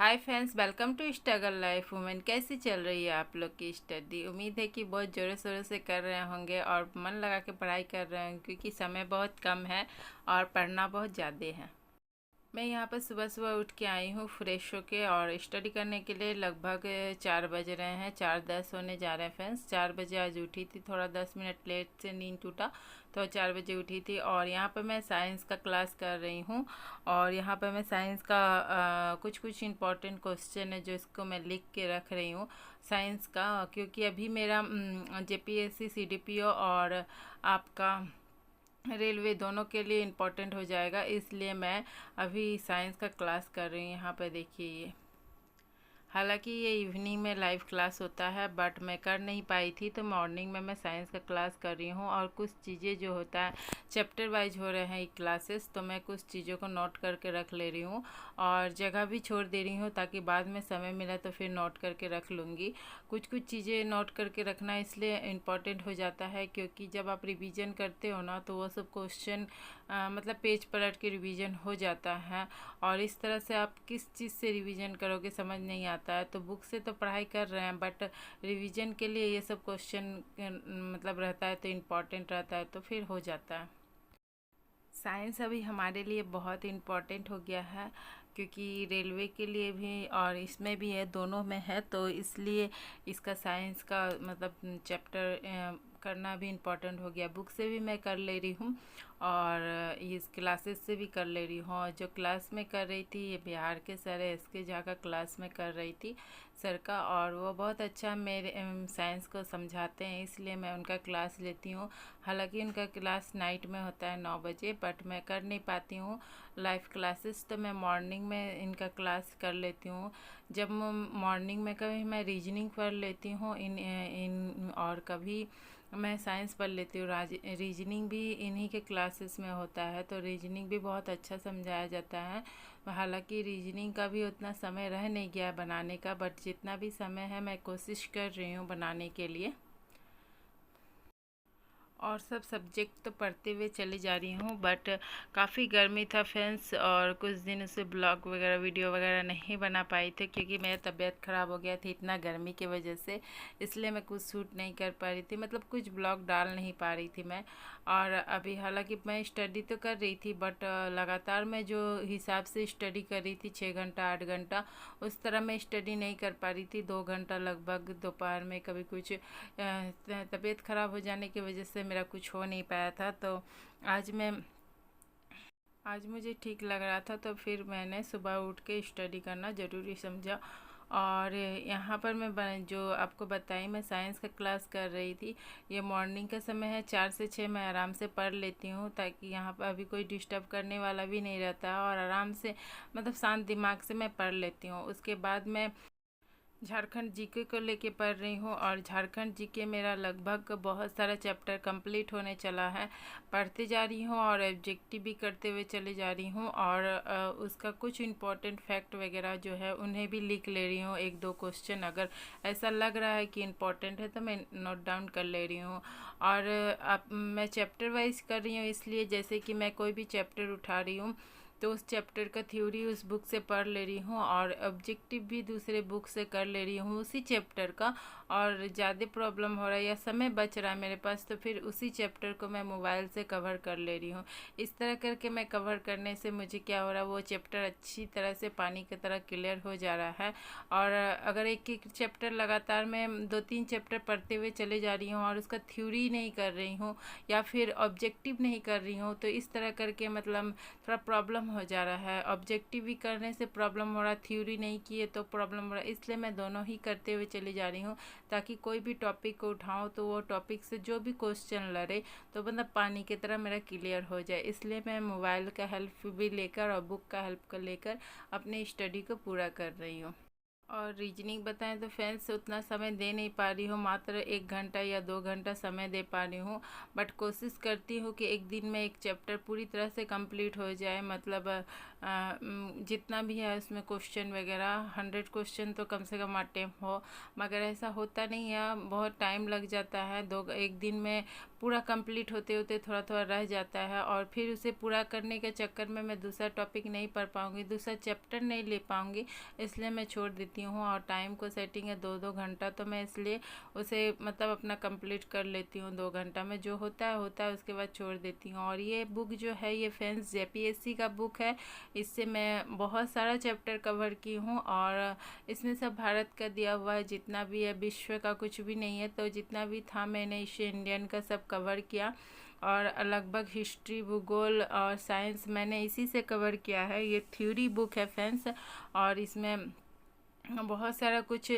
Hi friends, welcome to struggle life women. कैसी चल रही है आप लोग की स्टडी? उम्मीद है कि बहुत ज़ोरों शोरों से कर रहे होंगे और मन लगा के पढ़ाई कर रहे होंगे, क्योंकि समय बहुत कम है और पढ़ना बहुत ज़्यादा है। मैं यहाँ पर सुबह सुबह उठ के आई हूँ फ्रेश होके, और स्टडी करने के लिए लगभग 4 बज रहे हैं। 4:10 होने जा रहे हैं फ्रेंड्स। 4 बजे आज उठी थी, थोड़ा 10 मिनट लेट से नींद टूटा, तो 4 बजे उठी थी। और यहाँ पर मैं साइंस का क्लास कर रही हूँ, और यहाँ पर मैं साइंस का कुछ कुछ इम्पोर्टेंट क्वेश्चन है जो इसको मैं लिख के रख रही हूँ साइंस का, क्योंकि अभी मेरा जेपीएससी सीडीपीओ और आपका रेलवे दोनों के लिए इम्पोर्टेंट हो जाएगा, इसलिए मैं अभी साइंस का क्लास कर रही हूँ। यहाँ पर देखिए ये, हालांकि ये इवनिंग में लाइव क्लास होता है, बट मैं कर नहीं पाई थी, तो मॉर्निंग में मैं साइंस का क्लास कर रही हूँ। और कुछ चीज़ें जो होता है चैप्टर वाइज हो रहे हैं ये क्लासेस, तो मैं कुछ चीज़ों को नोट करके रख ले रही हूँ और जगह भी छोड़ दे रही हूँ, ताकि बाद में समय मिला तो फिर नोट करके रख लूँगी। कुछ कुछ चीज़ें नोट करके रखना इसलिए इम्पॉर्टेंट हो जाता है, क्योंकि जब आप रिवीजन करते हो ना, तो वो सब क्वेश्चन मतलब पेज पलट के रिवीजन हो जाता है। और इस तरह से आप किस चीज़ से रिवीजन करोगे समझ नहीं आता है। तो बुक से तो पढ़ाई कर रहे हैं, बट रिवीजन के लिए ये सब क्वेश्चन मतलब रहता है, तो इम्पॉर्टेंट रहता है, तो फिर हो जाता है। साइंस अभी हमारे लिए बहुत इम्पोर्टेंट हो गया है, क्योंकि रेलवे के लिए भी और इसमें भी है, दोनों में है, तो इसलिए इसका साइंस का मतलब चैप्टर करना भी इम्पोर्टेंट हो गया। बुक से भी मैं कर ले रही हूँ और इस क्लासेस से भी कर ले रही हूँ। और जो क्लास में कर रही थी, ये बिहार के सर है, SK झा का क्लास में कर रही थी सर का, और वो बहुत अच्छा मेरे साइंस को समझाते हैं, इसलिए मैं उनका क्लास लेती हूँ। हालांकि उनका क्लास नाइट में होता है 9 बजे, बट मैं कर नहीं पाती हूँ लाइव क्लासेस, तो मैं मॉर्निंग में इनका क्लास कर लेती हूँ। जब मॉर्निंग में कभी मैं रीजनिंग पढ़ लेती हूँ इन और कभी मैं साइंस पढ़ लेती हूँ। रीजनिंग भी इन्हीं के क्लासेस में होता है, तो रीजनिंग भी बहुत अच्छा समझाया जाता है। हालांकि रीजनिंग का भी उतना समय रह नहीं गया बनाने का, बट जितना भी समय है मैं कोशिश कर रही हूँ बनाने के लिए। और सब सब्जेक्ट तो पढ़ते हुए चली जा रही हूँ, बट काफ़ी गर्मी था फ्रेंड्स, और कुछ दिन से ब्लॉग वगैरह वीडियो वगैरह नहीं बना पाई थी, क्योंकि मेरी तबीयत ख़राब हो गया थी इतना गर्मी की वजह से, इसलिए मैं कुछ शूट नहीं कर पा रही थी, मतलब कुछ ब्लॉग डाल नहीं पा रही थी मैं। और अभी हालांकि मैं स्टडी तो कर रही थी, बट लगातार मैं जो हिसाब से स्टडी कर रही थी 6 घंटा 8 घंटा, उस तरह मैं स्टडी नहीं कर पा रही थी। 2 घंटा लगभग दोपहर में, कभी कुछ तबीयत ख़राब हो जाने की वजह से मेरा कुछ हो नहीं पाया था। तो आज मैं आज मुझे ठीक लग रहा था, तो फिर मैंने सुबह उठ के स्टडी करना ज़रूरी समझा। और यहाँ पर मैं जो आपको बताई, मैं साइंस का क्लास कर रही थी। ये मॉर्निंग का समय है, 4 से 6 मैं आराम से पढ़ लेती हूँ, ताकि यहाँ पर अभी कोई डिस्टर्ब करने वाला भी नहीं रहता, और आराम से मतलब शांत दिमाग से मैं पढ़ लेती हूँ। उसके बाद मैं झारखंड जीके को लेके पढ़ रही हूँ, और झारखंड जीके मेरा लगभग बहुत सारा चैप्टर कंप्लीट होने चला है। पढ़ते जा रही हूँ और ऑब्जेक्टिव भी करते हुए चले जा रही हूँ, और उसका कुछ इम्पोर्टेंट फैक्ट वगैरह जो है उन्हें भी लिख ले रही हूँ। 1-2 क्वेश्चन अगर ऐसा लग रहा है कि इम्पोर्टेंट है, तो मैं नोट डाउन कर ले रही हूँ। और अब मैं चैप्टर वाइज कर रही हूँ, इसलिए जैसे कि मैं कोई भी चैप्टर उठा रही हूँ, तो उस चैप्टर का थ्योरी उस बुक से पढ़ ले रही हूँ, और ऑब्जेक्टिव भी दूसरे बुक से कर ले रही हूँ उसी चैप्टर का। और ज़्यादा प्रॉब्लम हो रहा है या समय बच रहा है मेरे पास, तो फिर उसी चैप्टर को मैं मोबाइल से कवर कर ले रही हूँ। इस तरह करके मैं कवर करने से मुझे क्या हो रहा है, वो चैप्टर अच्छी तरह से पानी की तरह क्लियर हो जा रहा है। और अगर एक एक चैप्टर लगातार मैं 2-3 चैप्टर पढ़ते हुए चले जा रही हूँ और उसका थ्योरी नहीं कर रही हूँ, या फिर ऑब्जेक्टिव नहीं कर रही हूँ, तो इस तरह करके मतलब थोड़ा प्रॉब्लम हो जा रहा है। ऑब्जेक्टिव भी करने से प्रॉब्लम हो रहा है, थ्योरी नहीं किए तो प्रॉब्लम हो रहा है, इसलिए मैं दोनों ही करते हुए चली जा रही हूँ, ताकि कोई भी टॉपिक को उठाऊँ तो वो टॉपिक से जो भी क्वेश्चन लड़े, तो मतलब पानी की तरह मेरा क्लियर हो जाए। इसलिए मैं मोबाइल का हेल्प भी लेकर और बुक का हेल्प कर लेकर अपनी स्टडी को पूरा कर रही हूँ। और रीजनिंग बताएं तो फ्रेंड्स उतना समय दे नहीं पा रही हूँ, मात्र 1 घंटा या 2 घंटा समय दे पा रही हूँ, बट कोशिश करती हूँ कि एक दिन में एक चैप्टर पूरी तरह से कंप्लीट हो जाए। मतलब जितना भी है उसमें क्वेश्चन वगैरह 100 क्वेश्चन तो कम से कम अटेम्प्ट हो, मगर ऐसा होता नहीं है, बहुत टाइम लग जाता है। एक दिन में पूरा कंप्लीट होते होते थोड़ा थोड़ा रह जाता है, और फिर उसे पूरा करने के चक्कर में मैं दूसरा टॉपिक नहीं पढ़ पाऊँगी, दूसरा चैप्टर नहीं ले पाऊँगी, इसलिए मैं छोड़ देती हूँ। और टाइम को सेटिंग है 2-2 घंटा, तो मैं इसलिए उसे मतलब अपना कंप्लीट कर लेती हूँ 2 घंटा में, जो होता है उसके बाद छोड़ देती हूँ। और ये बुक जो है ये फ्रेंड्स JPSC का बुक है, इससे मैं बहुत सारा चैप्टर कवर की हूँ, और इसमें सब भारत का दिया हुआ है, जितना भी है, विश्व का कुछ भी नहीं है। तो जितना भी था मैंने इसे इंडियन का सब कवर किया, और लगभग हिस्ट्री, भूगोल और साइंस मैंने इसी से कवर किया है। ये थ्योरी बुक है फ्रेंड्स, और इसमें बहुत सारा कुछ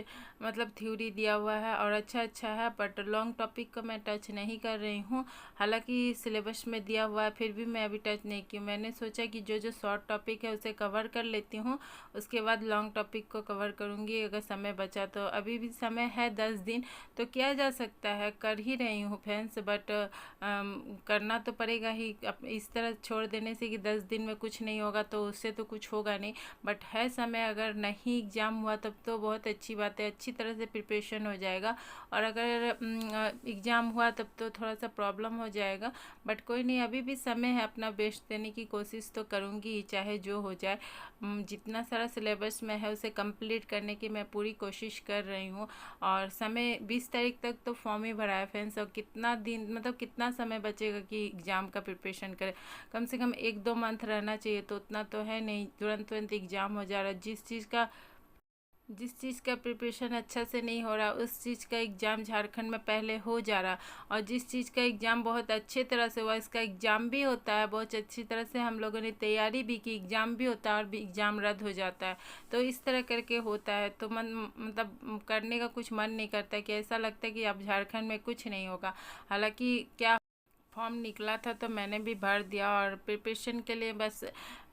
मतलब थ्योरी दिया हुआ है, और अच्छा है, बट लॉन्ग टॉपिक को मैं टच नहीं कर रही हूँ। हालांकि सिलेबस में दिया हुआ है, फिर भी मैं अभी टच नहीं की। मैंने सोचा कि जो जो शॉर्ट टॉपिक है उसे कवर कर लेती हूँ, उसके बाद लॉन्ग टॉपिक को कवर करूँगी अगर समय बचा तो। अभी भी समय है 10 दिन, तो किया जा सकता है, कर ही रही हूँ फ्रेंड्स, बट करना तो पड़ेगा ही। इस तरह छोड़ देने से कि 10 दिन में कुछ नहीं होगा, तो उससे तो कुछ होगा नहीं। बट है समय, अगर नहीं एग्ज़ाम हुआ तब तो बहुत अच्छी बात है, अच्छी तरह से प्रिपरेशन हो जाएगा। और अगर एग्ज़ाम हुआ तब तो थोड़ा सा प्रॉब्लम हो जाएगा, बट कोई नहीं, अभी भी समय है, अपना बेस्ट देने की कोशिश तो करूँगी ही, चाहे जो हो जाए। जितना सारा सिलेबस में है उसे कंप्लीट करने की मैं पूरी कोशिश कर रही हूँ। और समय 20 तारीख तक तो फॉर्म ही भरा है फ्रेंड्स, और कितना दिन मतलब कितना समय बचेगा कि एग्ज़ाम का प्रिपरेशन करें। कम से कम 1-2 मंथ रहना चाहिए, तो उतना तो है नहीं, तुरंत एग्ज़ाम हो जा रहा है। जिस चीज़ का प्रिपरेशन अच्छा से नहीं हो रहा, उस चीज़ का एग्ज़ाम झारखंड में पहले हो जा रहा, और जिस चीज़ का एग्ज़ाम बहुत अच्छे तरह से हुआ, इसका एग्ज़ाम भी होता है बहुत अच्छी तरह से, हम लोगों ने तैयारी भी की, एग्ज़ाम भी होता है और भी एग्ज़ाम रद्द हो जाता है। तो इस तरह करके होता है, तो मतलब करने का कुछ मन नहीं करता, कि ऐसा लगता है कि अब झारखंड में कुछ नहीं होगा। हालांकि क्या फॉर्म निकला था तो मैंने भी भर दिया, और प्रिपरेशन के लिए बस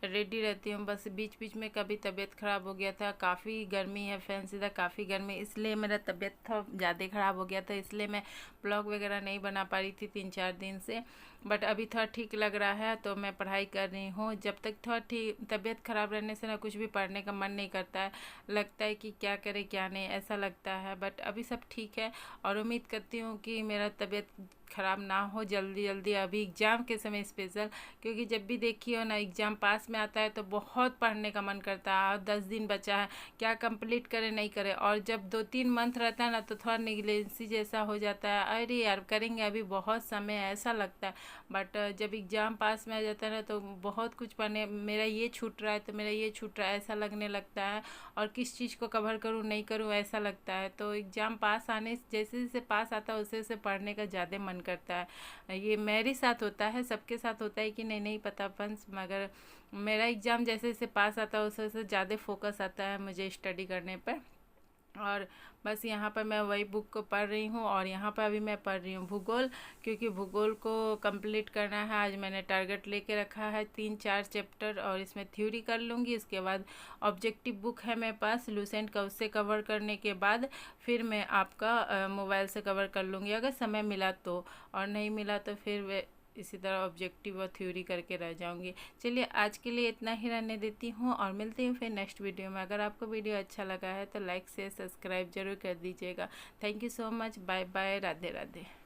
रेडी रहती हूँ। बस बीच बीच में कभी तबीयत ख़राब हो गया था, काफ़ी गर्मी है फ्रेंड्स, इधर काफ़ी गर्मी, इसलिए मेरा तबीयत थोड़ा ज़्यादा ख़राब हो गया था, इसलिए मैं ब्लॉग वगैरह नहीं बना पा रही थी 3-4 दिन से। बट अभी थोड़ा ठीक लग रहा है, तो मैं पढ़ाई कर रही हूँ। जब तक थोड़ा ठीक, तबीयत ख़राब रहने से ना कुछ भी पढ़ने का मन नहीं करता है, लगता है कि क्या करें क्या नहीं, ऐसा लगता है। बट अभी सब ठीक है, और उम्मीद करती हूँ कि मेरा तबीयत ख़राब ना हो जल्दी जल्दी, अभी एग्ज़ाम के समय स्पेशल, क्योंकि जब भी देखी हो ना एग्ज़ाम पास में आता है तो बहुत पढ़ने का मन करता है। और 10 दिन बचा है, क्या कंप्लीट करे नहीं करे, और जब 2-3 मंथ रहता है ना तो थोड़ा निगलेंसी जैसा हो जाता है, अरे यार करेंगे अभी बहुत समय है, ऐसा लगता है। बट जब एग्ज़ाम पास में आ जाता है ना तो बहुत कुछ पढ़ने, मेरा ये छूट रहा है तो मेरा ये छूट रहा है, ऐसा लगने लगता है, और किस चीज़ को कवर करूँ नहीं करूँ ऐसा लगता है। तो एग्ज़ाम पास आने जैसे जैसे पास आता है वैसे वैसे पढ़ने का ज़्यादा मन करता है। ये मेरे साथ होता है, सबके साथ होता है कि नहीं नहीं पता फ्रेंड्स, मगर मेरा एग्ज़ाम जैसे जैसे पास आता है वैसे वैसे ज़्यादा फोकस आता है मुझे स्टडी करने पर। और बस यहाँ पर मैं वही बुक को पढ़ रही हूँ, और यहाँ पर अभी मैं पढ़ रही हूँ भूगोल, क्योंकि भूगोल को कंप्लीट करना है। आज मैंने टारगेट लेके रखा है 3-4 चैप्टर, और इसमें थ्योरी कर लूँगी। इसके बाद ऑब्जेक्टिव बुक है मेरे पास लूसेंट का, उससे कवर करने के बाद फिर मैं आपका मोबाइल से कवर कर लूँगी अगर समय मिला तो, और नहीं मिला तो फिर इसी तरह ऑब्जेक्टिव और थ्योरी करके रह जाऊंगी। चलिए आज के लिए इतना ही रहने देती हूँ, और मिलती हूँ फिर नेक्स्ट वीडियो में। अगर आपको वीडियो अच्छा लगा है तो लाइक शेयर सब्सक्राइब जरूर कर दीजिएगा। Thank you so much, bye bye, Radhe Radhe.